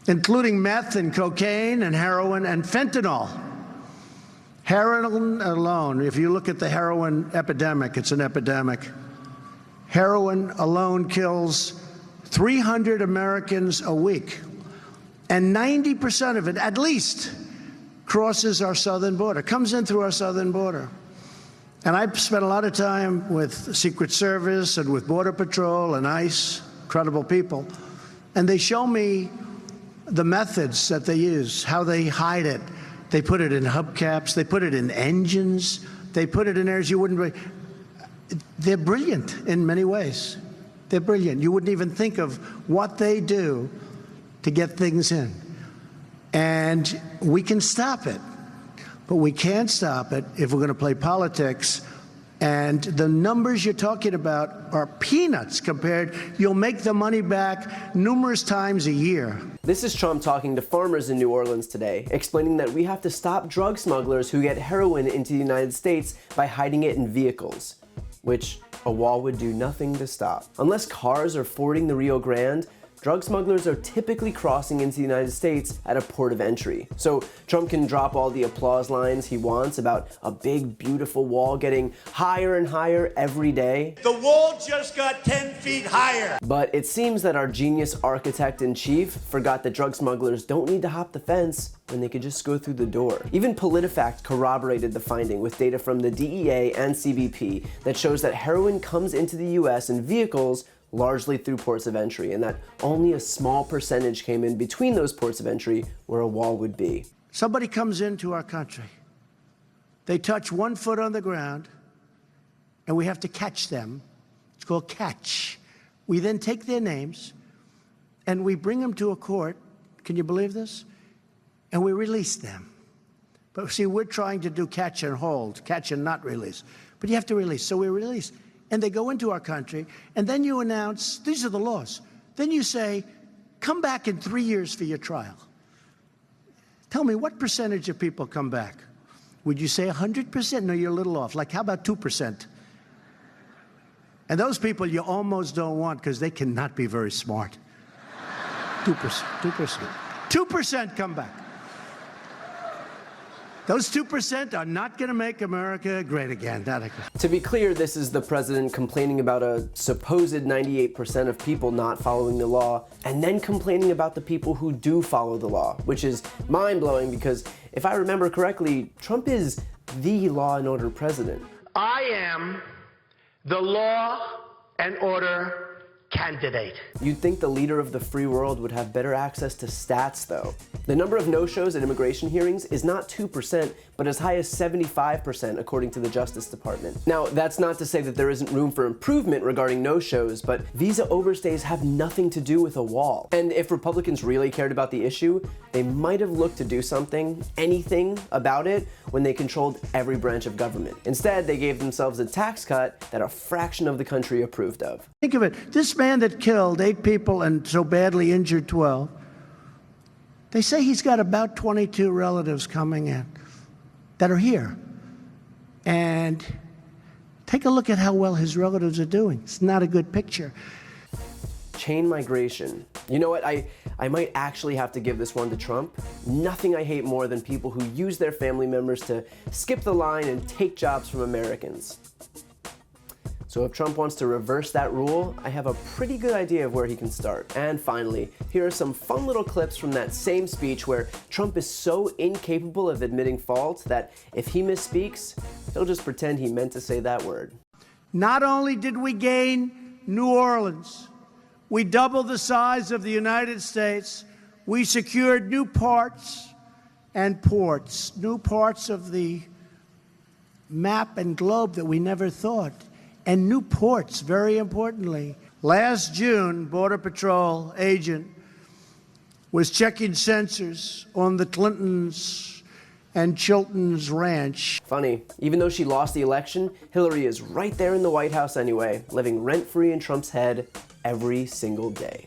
including meth and cocaine and heroin and fentanyl. Heroin alone, if you look at the heroin epidemic, it's an epidemic. Heroin alone kills 300 Americans a week, and 90% of it, at least, crosses our southern border, comes in through our southern border. And I've spent a lot of time with Secret Service and with Border Patrol and ICE, incredible people, and they show me the methods that they use, how they hide it. They put it in hubcaps, they put it in engines, they put it in areas you wouldn't. They're brilliant in many ways. They're brilliant. You wouldn't even think of what they do to get things in. And we can stop it, but we can't stop it if we're going to play politics. And the numbers you're talking about are peanuts compared. You'll make the money back numerous times a year. This is Trump talking to farmers in New Orleans today, explaining that we have to stop drug smugglers who get heroin into the United States by hiding it in vehicles, which a wall would do nothing to stop. Unless cars are fording the Rio Grande, drug smugglers are typically crossing into the United States at a port of entry. So Trump can drop all the applause lines he wants about a big, beautiful wall getting higher and higher every day. The wall just got 10 feet higher. But it seems that our genius architect-in-chief forgot that drug smugglers don't need to hop the fence when they could just go through the door. Even PolitiFact corroborated the finding with data from the DEA and CBP that shows that heroin comes into the US in vehicles largely through ports of entry, and that only a small percentage came in between those ports of entry where a wall would be. Somebody comes into our country. They touch 1 foot on the ground, and we have to catch them. It's called catch. We then take their names, and we bring them to a court. Can you believe this? And we release them. But see, we're trying to do catch and hold, catch and not release. But you have to release. So we release. And they go into our country, and then you announce, these are the laws. Then you say, come back in 3 years for your trial. Tell me, what percentage of people come back? Would you say 100%? No, you're a little off. Like, how about 2%? And those people you almost don't want because they cannot be very smart. 2%, 2%. 2% come back. Those 2% are not going to make America great again. To be clear, this is the president complaining about a supposed 98% of people not following the law, and then complaining about the people who do follow the law, which is mind-blowing because, if I remember correctly, Trump is the law and order president. I am the law and order candidate. You'd think the leader of the free world would have better access to stats, though. The number of no-shows at immigration hearings is not 2%, but as high as 75%, according to the Justice Department. Now, that's not to say that there isn't room for improvement regarding no-shows, but visa overstays have nothing to do with a wall. And if Republicans really cared about the issue, they might have looked to do something, anything about it, when they controlled every branch of government. Instead, they gave themselves a tax cut that a fraction of the country approved of. Think of it. This man that killed 8 people and so badly injured 12, they say he's got about 22 relatives coming in that are here. And take a look at how well his relatives are doing. It's not a good picture. Chain migration. You know what? I might actually have to give this one to Trump. Nothing I hate more than people who use their family members to skip the line and take jobs from Americans. So if Trump wants to reverse that rule, I have a pretty good idea of where he can start. And finally, here are some fun little clips from that same speech where Trump is so incapable of admitting fault that if he misspeaks, he'll just pretend he meant to say that word. Not only did we gain New Orleans, we doubled the size of the United States. We secured new parts and ports, new parts of the map and globe that we never thought. And new ports, very importantly. Last June, Border Patrol agent was checking sensors on the Clintons and Chilton's ranch. Funny, even though she lost the election, Hillary is right there in the White House anyway, living rent-free in Trump's head every single day.